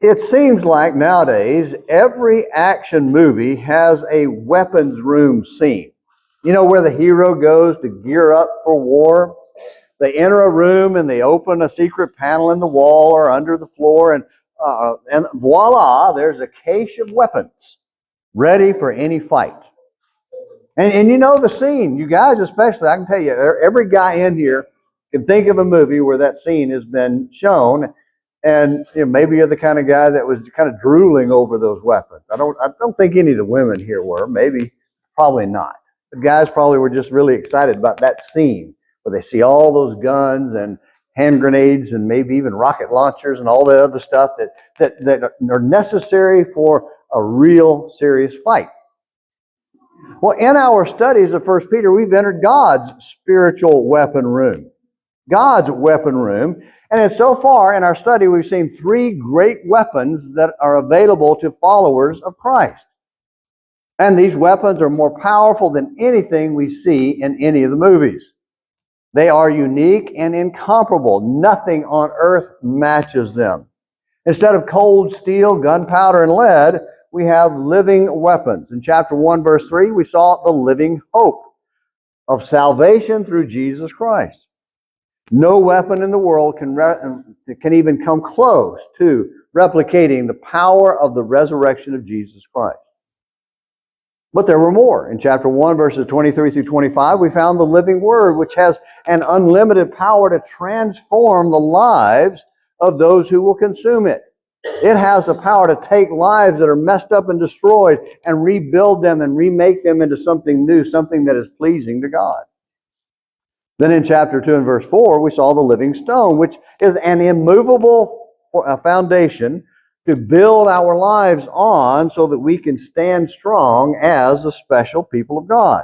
It seems like nowadays every action movie has a weapons room scene. You know, where the hero goes to gear up for war? They enter a room and they open a secret panel in the wall or under the floor, and voila, there's a cache of weapons ready for any fight. And you know the scene, you guys especially, I can tell you, every guy in here can think of a movie where that scene has been shown, and maybe you're the kind of guy that was kind of drooling over those weapons. I don't think any of the women here were, probably not. The guys probably were just really excited about that scene where they see all those guns and hand grenades and maybe even rocket launchers and all the other stuff that are necessary for a real serious fight. Well, in our studies of 1 Peter, we've entered God's spiritual weapon room. God's weapon room. And so far in our study, we've seen three great weapons that are available to followers of Christ. And these weapons are more powerful than anything we see in any of the movies. They are unique and incomparable. Nothing on earth matches them. Instead of cold steel, gunpowder, and lead, we have living weapons. In chapter 1, verse 3, we saw the living hope of salvation through Jesus Christ. No weapon in the world can even come close to replicating the power of the resurrection of Jesus Christ. But there were more. In chapter 1, verses 23 through 25, we found the living word, which has an unlimited power to transform the lives of those who will consume it. It has the power to take lives that are messed up and destroyed and rebuild them and remake them into something new, something that is pleasing to God. Then in chapter 2 and verse 4, we saw the living stone, which is an immovable foundation to build our lives on so that we can stand strong as a special people of God.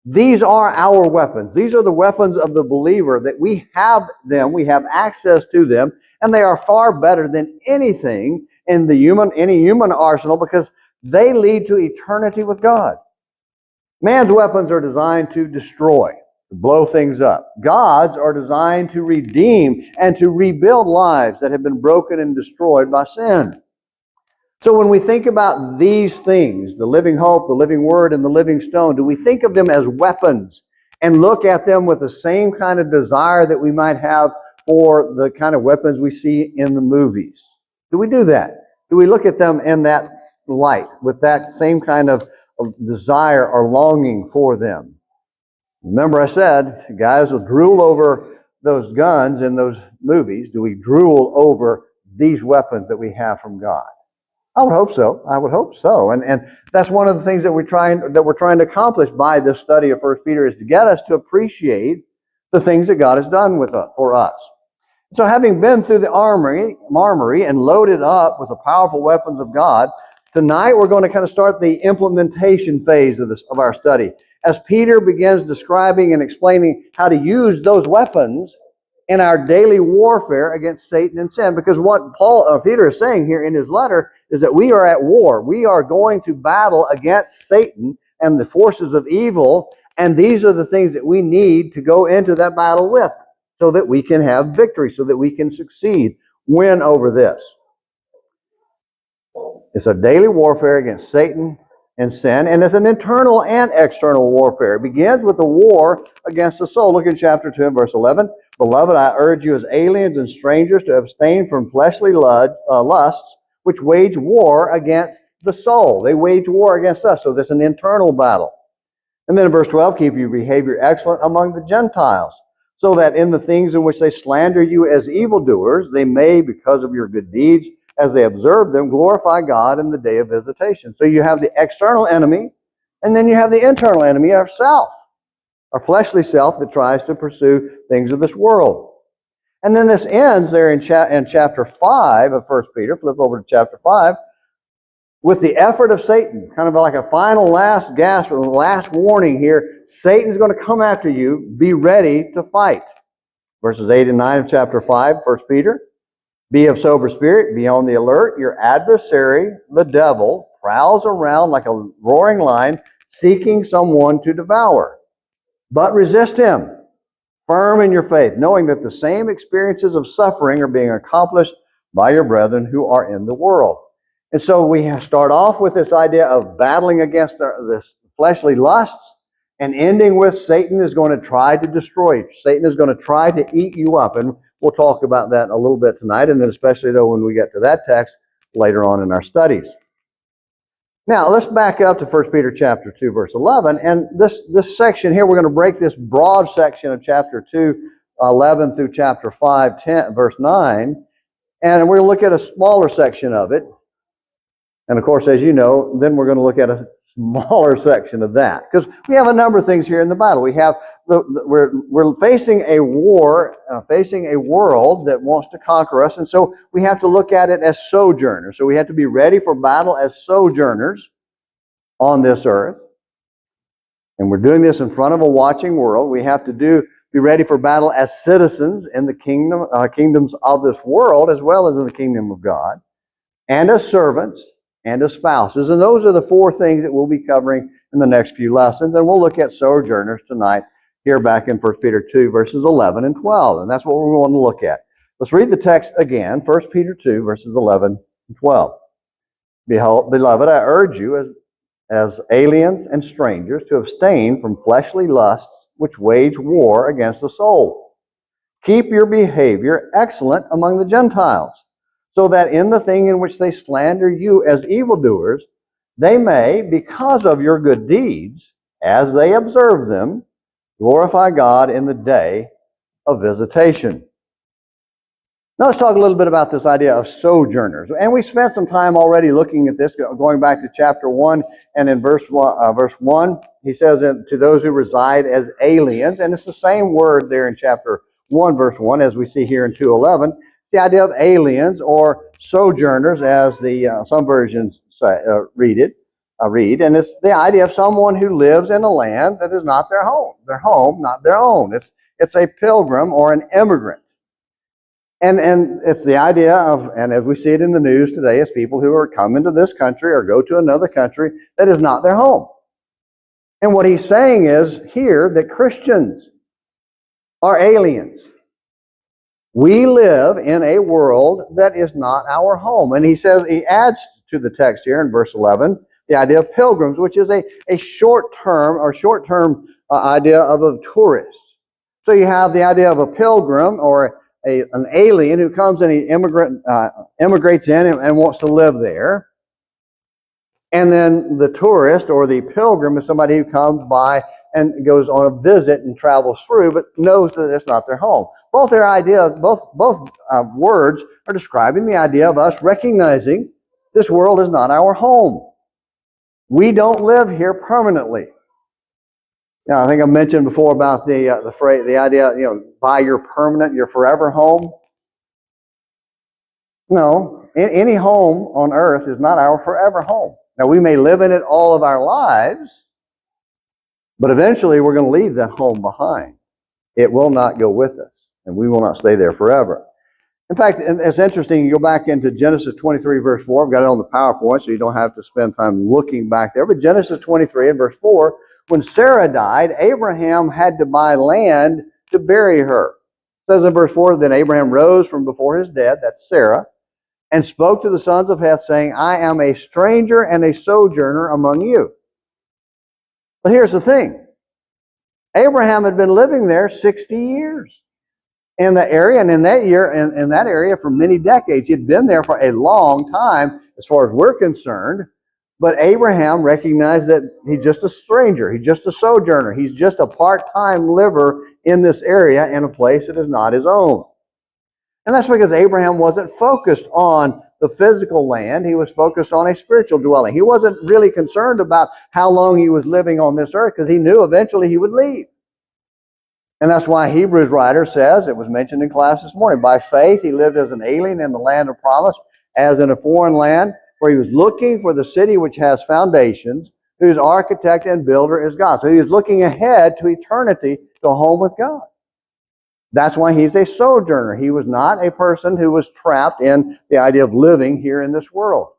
These are our weapons. These are the weapons of the believer, that we have them, we have access to them, and they are far better than anything in any human arsenal because they lead to eternity with God. Man's weapons are designed to destroy, to blow things up. God's are designed to redeem and to rebuild lives that have been broken and destroyed by sin. So when we think about these things, the living hope, the living word, and the living stone, do we think of them as weapons and look at them with the same kind of desire that we might have for the kind of weapons we see in the movies? Do we do that? Do we look at them in that light, with that same kind of desire or longing for them? Remember I said, guys will drool over those guns in those movies. Do we drool over these weapons that we have from God? I would hope so. I would hope so. And that's one of the things that we're trying to accomplish by this study of 1 Peter, is to get us to appreciate the things that God has done for us. So having been through the armory and loaded up with the powerful weapons of God, tonight we're going to kind of start the implementation phase of our study, as Peter begins describing and explaining how to use those weapons in our daily warfare against Satan and sin. Because what Peter is saying here in his letter is that we are at war. We are going to battle against Satan and the forces of evil, and these are the things that we need to go into that battle with, so that we can have victory, so that we can succeed, win over this. It's a daily warfare against Satan and sin, and it's an internal and external warfare. It begins with the war against the soul. Look in chapter 2 and verse 11. Beloved, I urge you as aliens and strangers to abstain from fleshly lusts, which wage war against the soul. They wage war against us, so there's an internal battle. And then in verse 12, keep your behavior excellent among the Gentiles, so that in the things in which they slander you as evildoers, they may, because of your good deeds, as they observe them, glorify God in the day of visitation. So you have the external enemy, and then you have the internal enemy, ourself, our fleshly self that tries to pursue things of this world. And then this ends there in chapter 5 of 1 Peter. Flip over to chapter 5. With the effort of Satan, kind of like a final last gasp or last warning here. Satan's going to come after you. Be ready to fight. Verses 8 and 9 of chapter 5, 1 Peter. Be of sober spirit, be on the alert. Your adversary, the devil, prowls around like a roaring lion, seeking someone to devour. But resist him, firm in your faith, knowing that the same experiences of suffering are being accomplished by your brethren who are in the world. And so we start off with this idea of battling against the fleshly lusts, and ending with Satan is going to try to destroy you. Satan is going to try to eat you up. And we'll talk about that a little bit tonight, and then especially though when we get to that text later on in our studies. Now, let's back up to 1 Peter chapter 2, verse 11. And this section here, we're going to break this broad section of chapter 2, 11 through chapter 5, 10, verse 9. And we're going to look at a smaller section of it. And of course, as you know, then we're going to look at a smaller section of that. Because we have a number of things here in the Bible. We have we're facing a war, facing a world that wants to conquer us. And so we have to look at it as sojourners. So we have to be ready for battle as sojourners on this earth. And we're doing this in front of a watching world. We have to be ready for battle as citizens in the kingdoms of this world, as well as in the kingdom of God, and as servants, and as spouses. And those are the four things that we'll be covering in the next few lessons. And we'll look at sojourners tonight here back in 1 Peter 2, verses 11 and 12. And that's what we're going to look at. Let's read the text again, 1 Peter 2, verses 11 and 12. Behold, beloved, I urge you as aliens and strangers to abstain from fleshly lusts which wage war against the soul. Keep your behavior excellent among the Gentiles, so that in the thing in which they slander you as evildoers, they may, because of your good deeds, as they observe them, glorify God in the day of visitation. Now let's talk a little bit about this idea of sojourners. And we spent some time already looking at this, going back to chapter 1, and in verse 1, he says to those who reside as aliens, and it's the same word there in chapter 1, verse 1, as we see here in 2:11. It's the idea of aliens or sojourners, as the some versions read, and it's the idea of someone who lives in a land that is not their home, not their own. It's a pilgrim or an immigrant. And it's the idea of, and as we see it in the news today, it's people who are coming to this country or go to another country that is not their home. And what he's saying is here that Christians are aliens. We live in a world that is not our home. And he says, he adds to the text here in verse 11, the idea of pilgrims, which is a short-term idea of a tourist. So you have the idea of a pilgrim or an alien who comes and he immigrates in and wants to live there. And then the tourist or the pilgrim is somebody who comes by and goes on a visit and travels through, but knows that it's not their home. Both words are describing the idea of us recognizing this world is not our home. We don't live here permanently. Now, I think I mentioned before about the phrase, the idea, buy your permanent, your forever home. No, any home on earth is not our forever home. Now, we may live in it all of our lives, but eventually we're going to leave that home behind. It will not go with us, and we will not stay there forever. In fact, it's interesting, you go back into Genesis 23, verse 4. I've got it on the PowerPoint, so you don't have to spend time looking back there. But Genesis 23 and verse 4, when Sarah died, Abraham had to buy land to bury her. It says in verse 4, then Abraham rose from before his dead, that's Sarah, and spoke to the sons of Heth, saying, I am a stranger and a sojourner among you. But here's the thing. Abraham had been living there 60 years in the area, and in that area for many decades. He'd been there for a long time as far as we're concerned. But Abraham recognized that he's just a stranger. He's just a sojourner. He's just a part-time liver in this area in a place that is not his own. And that's because Abraham wasn't focused on the physical land. He was focused on a spiritual dwelling. He wasn't really concerned about how long he was living on this earth because he knew eventually he would leave. And that's why Hebrews writer says, it was mentioned in class this morning, by faith he lived as an alien in the land of promise, as in a foreign land, where he was looking for the city which has foundations, whose architect and builder is God. So he was looking ahead to eternity, to a home with God. That's why he's a sojourner. He was not a person who was trapped in the idea of living here in this world.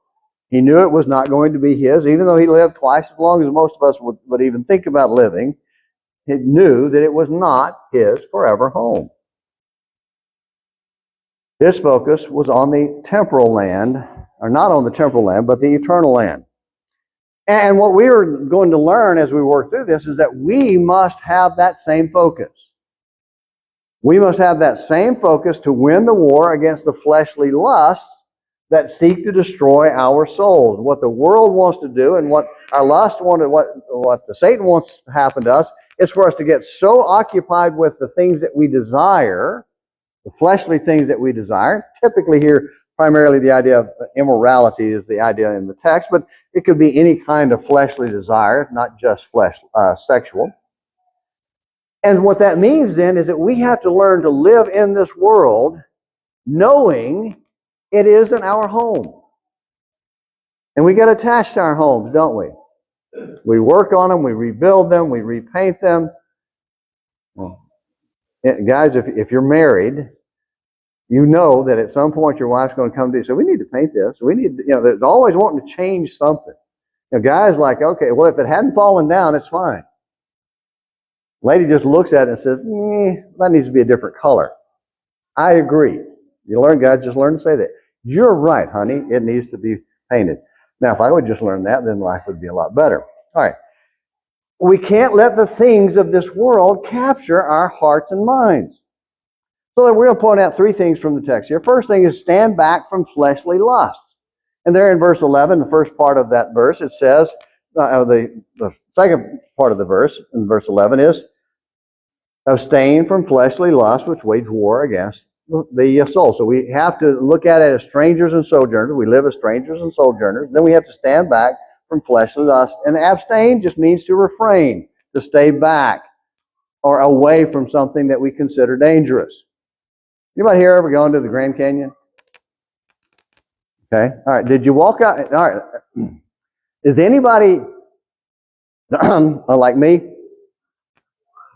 He knew it was not going to be his, even though he lived twice as long as most of us would even think about living. He knew that it was not his forever home. His focus was on the temporal land, or not on the temporal land, but the eternal land. And what we are going to learn as we work through this is that we must have that same focus. We must have that same focus to win the war against the fleshly lusts that seek to destroy our souls. What the world wants to do and what our lust wanted, what the Satan wants to happen to us is for us to get so occupied with the things that we desire, the fleshly things that we desire. Typically here, primarily the idea of immorality is the idea in the text, but it could be any kind of fleshly desire, not just sexual. And what that means then is that we have to learn to live in this world knowing it isn't our home. And we get attached to our homes, don't we? We work on them, we rebuild them, we repaint them. Guys, if you're married, you know that at some point your wife's going to come to you and say, we need to paint this. We need, they're always wanting to change something. Guys like, okay, well, if it hadn't fallen down, it's fine. Lady just looks at it and says, that needs to be a different color. I agree. You learn, guys, just learn to say that. You're right, honey. It needs to be painted. Now, if I would just learn that, then life would be a lot better. All right. We can't let the things of this world capture our hearts and minds. So we're going to point out three things from the text here. First thing is stand back from fleshly lusts. And there in verse 11, the first part of that verse, it says, the second part of the verse, in verse 11, is abstain from fleshly lusts which wage war against the soul. So we have to look at it as strangers and sojourners. We live as strangers and sojourners. Then we have to stand back from fleshly lusts. And abstain just means to refrain, to stay back or away from something that we consider dangerous. Anybody here ever gone to the Grand Canyon? Okay. All right. Did you walk out? All right. Is anybody like me?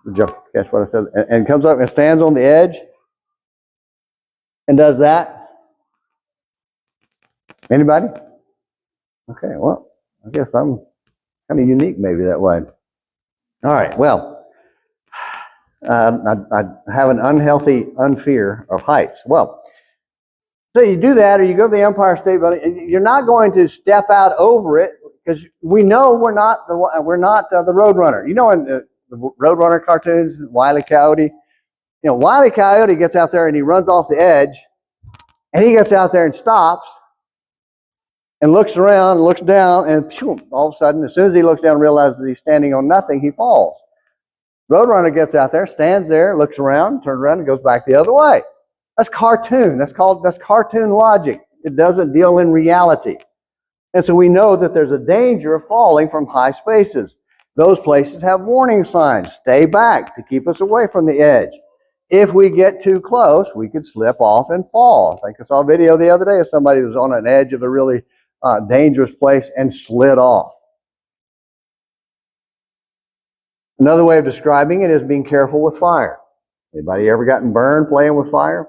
Did you catch what I said? And comes up and stands on the edge and does that? Anybody? Okay. Well, I guess I'm kind of unique maybe that way. All right. Well, I have an unhealthy unfear of heights. Well, so you do that, or you go to the Empire State Building. You're not going to step out over it because we know we're not the Roadrunner. You know, in the Roadrunner cartoons, Wile E. Coyote. Wile E. Coyote gets out there and he runs off the edge, and he gets out there and stops, and looks around, looks down, and all of a sudden, as soon as he looks down and realizes he's standing on nothing, he falls. Roadrunner gets out there, stands there, looks around, turns around, and goes back the other way. That's cartoon. That's cartoon logic. It doesn't deal in reality. And so we know that there's a danger of falling from high spaces. Those places have warning signs. Stay back to keep us away from the edge. If we get too close, we could slip off and fall. I think I saw a video the other day of somebody who was on an edge of a really dangerous place and slid off. Another way of describing it is being careful with fire. Anybody ever gotten burned playing with fire?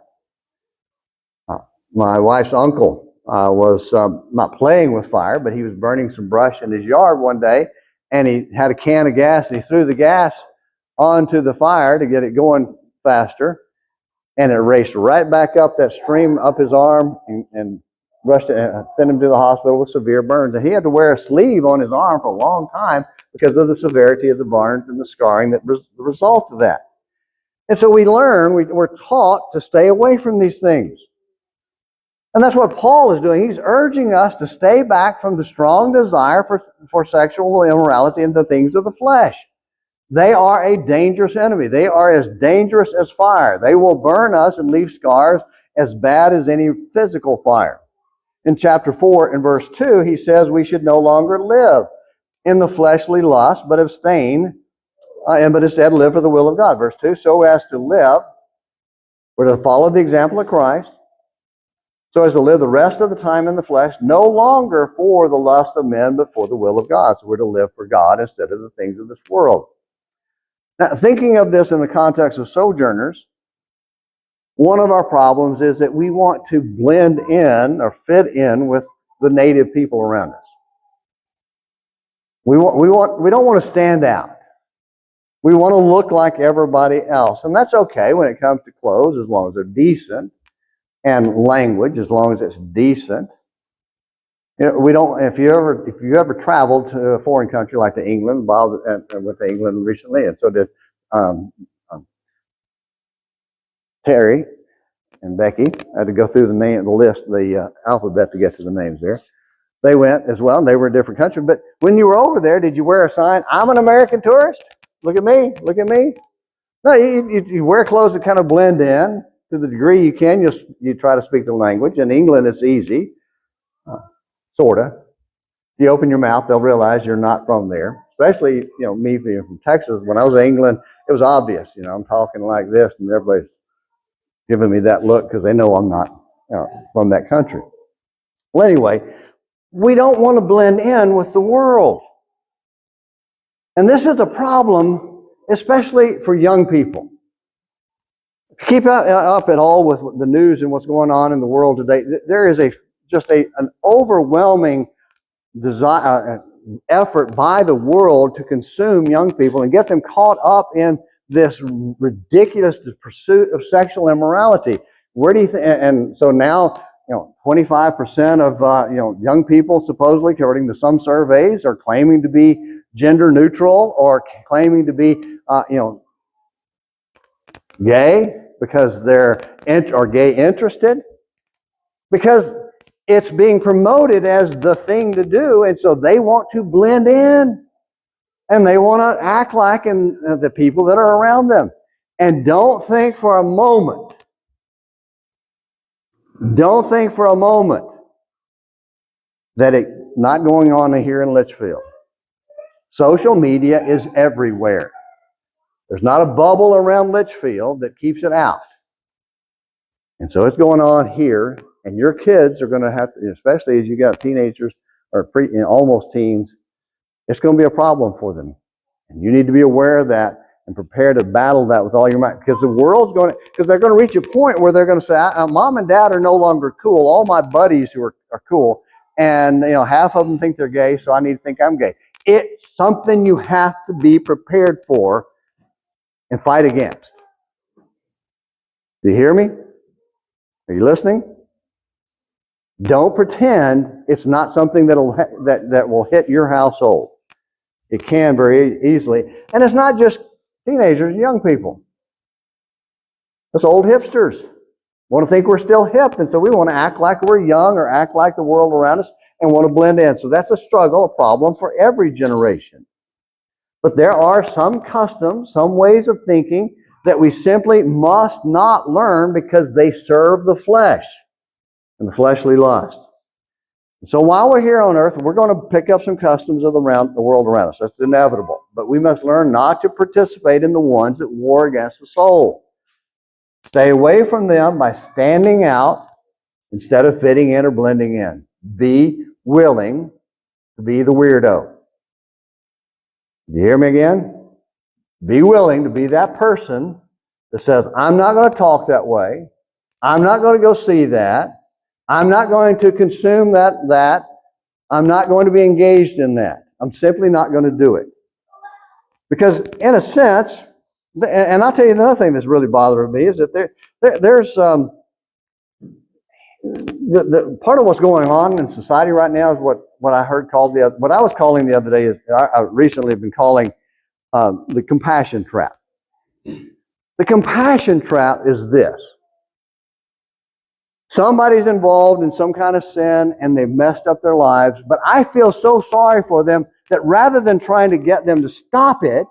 My wife's uncle was not playing with fire, but he was burning some brush in his yard one day, and he had a can of gas, and he threw the gas onto the fire to get it going faster, and it raced right back up that stream up his arm and rushed it and sent him to the hospital with severe burns. And he had to wear a sleeve on his arm for a long time because of the severity of the burns and the scarring that was the result of that. And so we're taught to stay away from these things. And that's what Paul is doing. He's urging us to stay back from the strong desire for sexual immorality and the things of the flesh. They are a dangerous enemy. They are as dangerous as fire. They will burn us and leave scars as bad as any physical fire. In chapter 4 and verse 2, he says we should no longer live in the fleshly lust, but abstain, but instead live for the will of God. Verse 2, so as to live, we're to follow the example of Christ, so as to live the rest of the time in the flesh, no longer for the lust of men, but for the will of God. So we're to live for God instead of the things of this world. Now, thinking of this in the context of sojourners, one of our problems is that we want to blend in or fit in with the native people around us. We don't want to stand out. We want to look like everybody else. And that's okay when it comes to clothes, as long as they're decent. and language, as long as it's decent. You know, we don't. If you ever traveled to a foreign country like to England, Bob went to England recently, and so did um, um, Terry and Becky. I had to go through the list, the alphabet to get to the names there. They went as well, and they were a different country. But when you were over there, did you wear a sign, "I'm an American tourist"? Look at me, look at me. No, you wear clothes that kind of blend in to the degree you can. You try to speak the language. In England, it's easy, sorta. You open your mouth, they'll realize you're not from there. Especially, me being from Texas. When I was in England, it was obvious. I'm talking like this, and everybody's giving me that look because they know I'm not from that country. Well, anyway, we don't want to blend in with the world. And this is the problem, especially for young people. If you keep up at all with the news and what's going on in the world today, there is an overwhelming desire, effort by the world to consume young people and get them caught up in this ridiculous pursuit of sexual immorality. Where do you think? And so now, 25% of young people, supposedly, according to some surveys, are claiming to be gender neutral or claiming to be, gay because they're gay interested, because it's being promoted as the thing to do, and so they want to blend in, and they want to act like the people that are around them. And don't think for a moment that it's not going on here in Litchfield. Social media is everywhere. There's not a bubble around Litchfield that keeps it out. And so it's going on here, and your kids are going to have to, especially as you got teenagers or almost teens, it's going to be a problem for them. And you need to be aware of that and prepare to battle that with all your might. Because they're going to reach a point where they're going to say, Mom and Dad are no longer cool. All my buddies who are cool, and half of them think they're gay, so I need to think I'm gay. It's something you have to be prepared for and fight against. Do you hear me? Are you listening? Don't pretend it's not something that will hit your household. It can very easily. And it's not just teenagers, young people. It's old hipsters. Want to think we're still hip, and so we want to act like we're young or act like the world around us and want to blend in. So that's a struggle, a problem for every generation. But there are some customs, some ways of thinking that we simply must not learn because they serve the flesh and the fleshly lust. And so while we're here on earth, we're going to pick up some customs of the world around us. That's inevitable. But we must learn not to participate in the ones that war against the soul. Stay away from them by standing out instead of fitting in or blending in. Be willing to be the weirdo. Do you hear me again? Be willing to be that person that says, I'm not going to talk that way. I'm not going to go see that. I'm not going to consume that. I'm not going to be engaged in that. I'm simply not going to do it. Because in a sense, and I'll tell you another thing that's really bothering me is that there's the part of what's going on in society right now is what I heard called what I was calling the other day is I recently have been calling the compassion trap. The compassion trap is this. Somebody's involved in some kind of sin and they've messed up their lives, but I feel so sorry for them that rather than trying to get them to stop it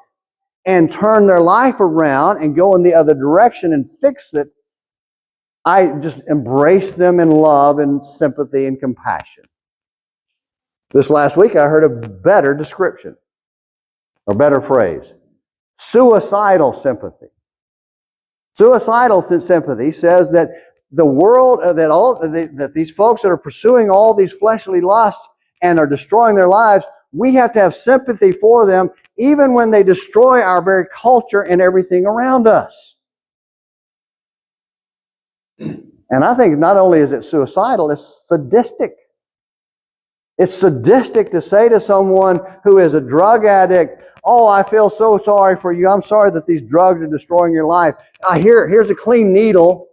and turn their life around and go in the other direction and fix it, I just embrace them in love and sympathy and compassion. This last week I heard a better description, or better phrase, suicidal sympathy. Suicidal sympathy says that the world, that these folks that are pursuing all these fleshly lusts and are destroying their lives, we have to have sympathy for them even when they destroy our very culture and everything around us. And I think not only is it suicidal, it's sadistic. It's sadistic to say to someone who is a drug addict, oh, I feel so sorry for you. I'm sorry that these drugs are destroying your life. Here's a clean needle.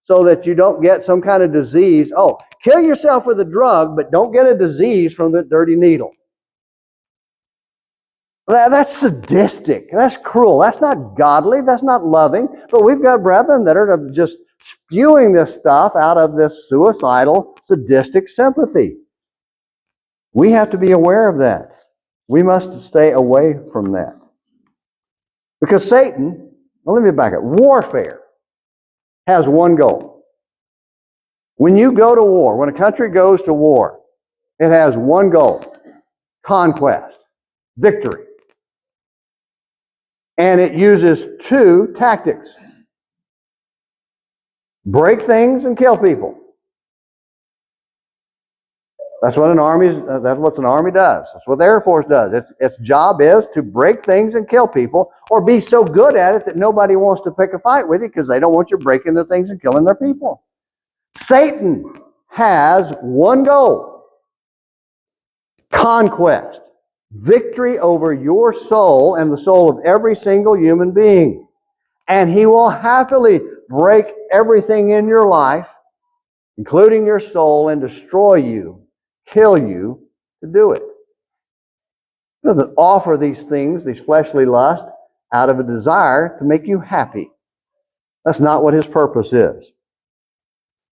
so that you don't get some kind of disease. Oh, kill yourself with a drug, but don't get a disease from the dirty needle. That's sadistic. That's cruel. That's not godly. That's not loving. But we've got brethren that are just spewing this stuff out of this suicidal, sadistic sympathy. We have to be aware of that. We must stay away from that. Because Satan, well, let me back up. Warfare has one goal. When you go to war, when a country goes to war, it has one goal: conquest, victory. And it uses two tactics: break things and kill people. That's what an army does. That's what the Air Force does. Its job is to break things and kill people, or be so good at it that nobody wants to pick a fight with you because they don't want you breaking their things and killing their people. Satan has one goal: conquest, victory over your soul and the soul of every single human being. And he will happily break everything in your life, including your soul, and destroy you, kill you, to do it. He doesn't offer these things, these fleshly lusts, out of a desire to make you happy. That's not what his purpose is.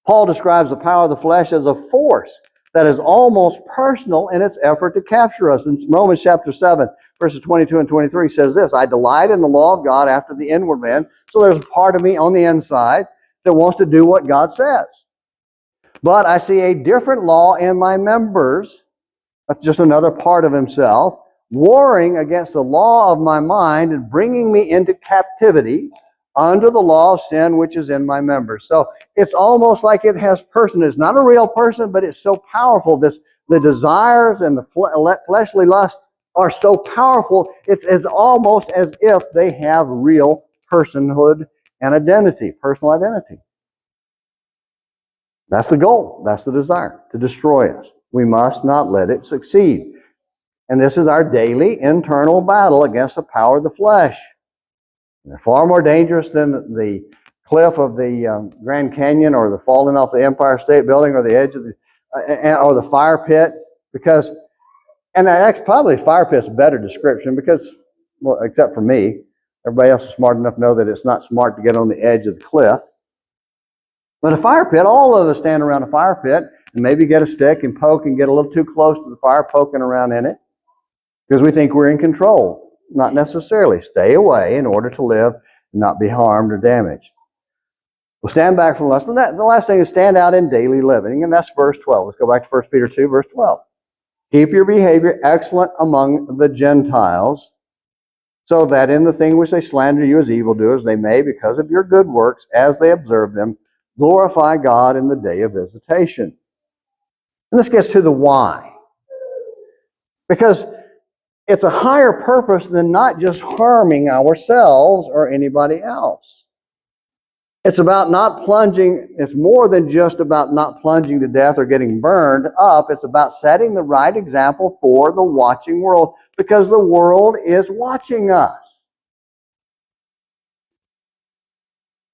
Paul describes the power of the flesh as a force that is almost personal in its effort to capture us. In Romans chapter 7, verses 22 and 23 says this: I delight in the law of God after the inward man. So there's a part of me on the inside that wants to do what God says. But I see a different law in my members. That's just another part of himself, warring against the law of my mind and bringing me into captivity under the law of sin which is in my members. So it's almost like it has person. It's not a real person, but it's so powerful. The desires and the fleshly lust are so powerful, it's almost as if they have real personhood and identity, personal identity. That's the goal. That's the desire, to destroy us. We must not let it succeed. And this is our daily internal battle against the power of the flesh. They're far more dangerous than the cliff of the Grand Canyon, or the falling off the Empire State Building, or the edge of or the fire pit. Because, and that's probably fire pit's a better description, because, well, except for me, everybody else is smart enough to know that it's not smart to get on the edge of the cliff. But a fire pit, all of us stand around a fire pit and maybe get a stick and poke and get a little too close to the fire, poking around in it, because we think we're in control. Not necessarily. Stay away in order to live and not be harmed or damaged. We'll stand back from lust. And the last thing is stand out in daily living, and that's verse 12. Let's go back to 1 Peter 2, verse 12. Keep your behavior excellent among the Gentiles, so that in the thing which they slander you as evildoers, they may, because of your good works, as they observe them, glorify God in the day of visitation. And this gets to the why. Because it's a higher purpose than not just harming ourselves or anybody else. It's about not plunging. It's more than just about not plunging to death or getting burned up. It's about setting the right example for the watching world, because the world is watching us.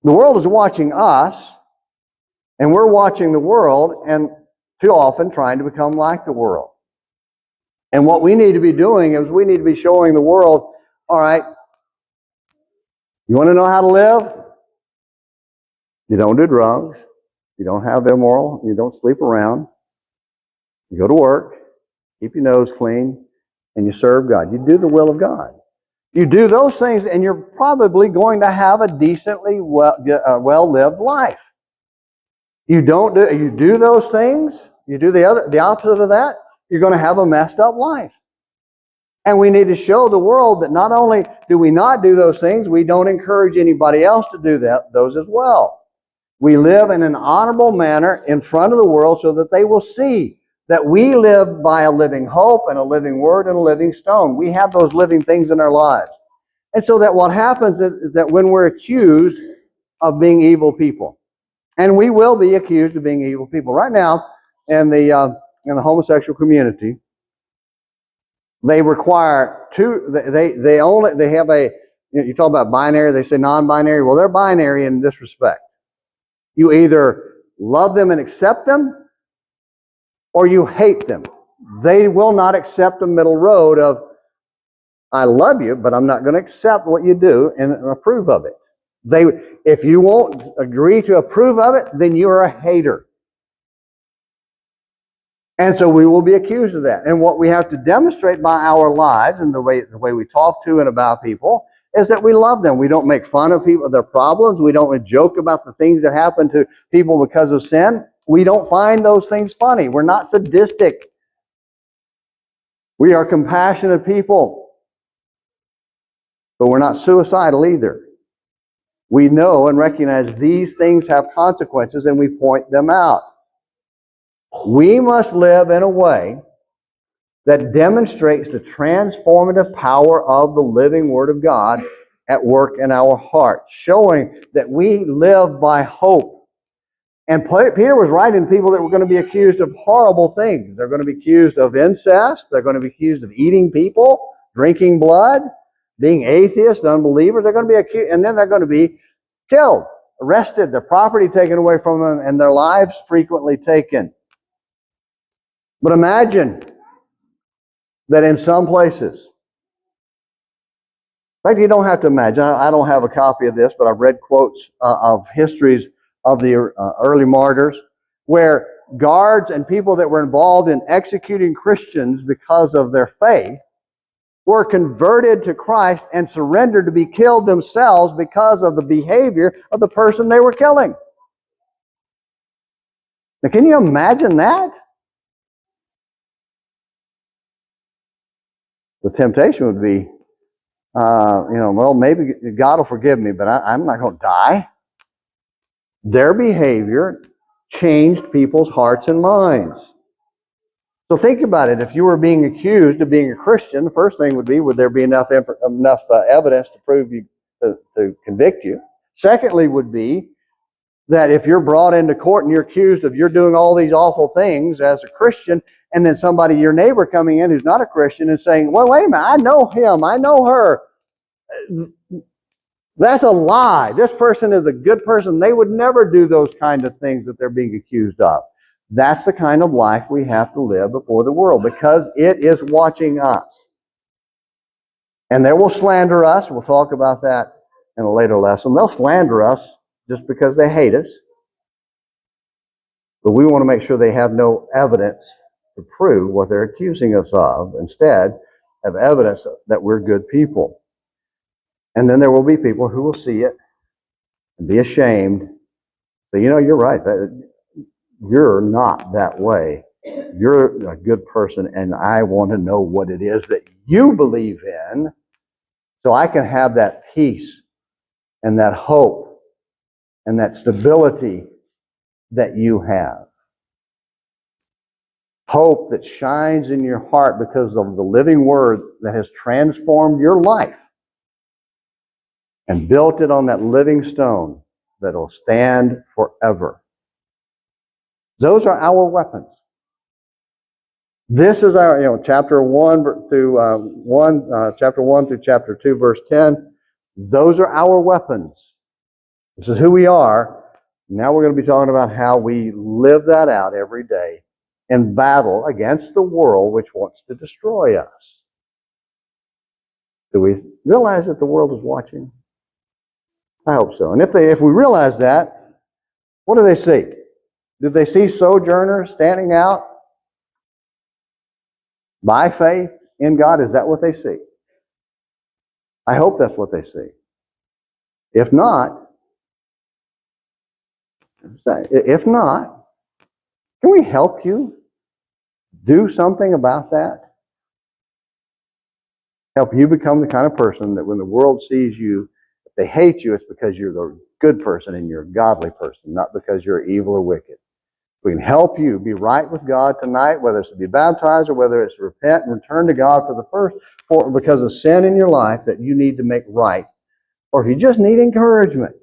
The world is watching us, and we're watching the world, and too often trying to become like the world. And what we need to be doing is we need to be showing the world, all right, you want to know how to live? You don't do drugs. You don't have immoral. You don't sleep around. You go to work, keep your nose clean, and you serve God. You do the will of God. You do those things, and you're probably going to have a decently well-lived life. You do those things, you do the opposite of that, you're going to have a messed up life. And we need to show the world that not only do we not do those things, we don't encourage anybody else to do those as well. We live in an honorable manner in front of the world so that they will see that we live by a living hope and a living word and a living stone. We have those living things in our lives. And so that what happens is that when we're accused of being evil people, and we will be accused of being evil people. Right now, in the homosexual community, they require they have a, you talk about binary, they say non-binary. Well, they're binary in this respect. You either love them and accept them, or you hate them. They will not accept a middle road of, I love you, but I'm not going to accept what you do and approve of it. If you won't agree to approve of it, then you're a hater. And so we will be accused of that. And what we have to demonstrate by our lives and the way we talk to and about people is that we love them. We don't make fun of people, their problems. We don't joke about the things that happen to people because of sin. We don't find those things funny. We're not sadistic. We are compassionate people. But we're not suicidal either. We know and recognize these things have consequences, and we point them out. We must live in a way that demonstrates the transformative power of the living Word of God at work in our hearts, showing that we live by hope. And Peter was writing to people that were going to be accused of horrible things. They're going to be accused of incest. They're going to be accused of eating people, drinking blood, being atheists, unbelievers. They're going to be accused, and then they're going to be killed, arrested, their property taken away from them, and their lives frequently taken. But imagine that in some places, in fact, you don't have to imagine. I don't have a copy of this, but I've read quotes of histories of the early martyrs where guards and people that were involved in executing Christians because of their faith were converted to Christ and surrendered to be killed themselves because of the behavior of the person they were killing. Now, can you imagine that? The temptation would be, well, maybe God will forgive me, but I'm not going to die. Their behavior changed people's hearts and minds. So think about it. If you were being accused of being a Christian, the first thing would be, would there be enough evidence to prove you, to convict you? Secondly would be that if you're brought into court and you're accused of you're doing all these awful things as a Christian, and then somebody, your neighbor, coming in who's not a Christian and saying, well, wait a minute, I know him, I know her. That's a lie. This person is a good person. They would never do those kind of things that they're being accused of. That's the kind of life we have to live before the world, because it is watching us. And they will slander us. We'll talk about that in a later lesson. They'll slander us just because they hate us. But we want to make sure they have no evidence to prove what they're accusing us of. Instead, have evidence that we're good people. And then there will be people who will see it and be ashamed. Say, you're right. You're not that way. You're a good person, and I want to know what it is that you believe in so I can have that peace and that hope and that stability that you have. Hope that shines in your heart because of the living Word that has transformed your life and built it on that living stone that will stand forever. Those are our weapons. This is our, chapter 1 through chapter 1 through chapter 2, verse 10. Those are our weapons. This is who we are. Now we're going to be talking about how we live that out every day in battle against the world which wants to destroy us. Do we realize that the world is watching? I hope so. And if we realize that, what do they see? Do they see sojourners standing out by faith in God? Is that what they see? I hope that's what they see. If not, can we help you do something about that? Help you become the kind of person that when the world sees you, if they hate you, it's because you're the good person and you're a godly person, not because you're evil or wicked. We can help you be right with God tonight, whether it's to be baptized or whether it's to repent and return to God because of sin in your life that you need to make right. Or if you just need encouragement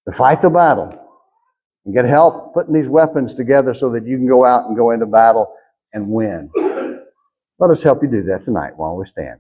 to fight the battle and get help putting these weapons together so that you can go out and go into battle and win. Let us help you do that tonight while we stand.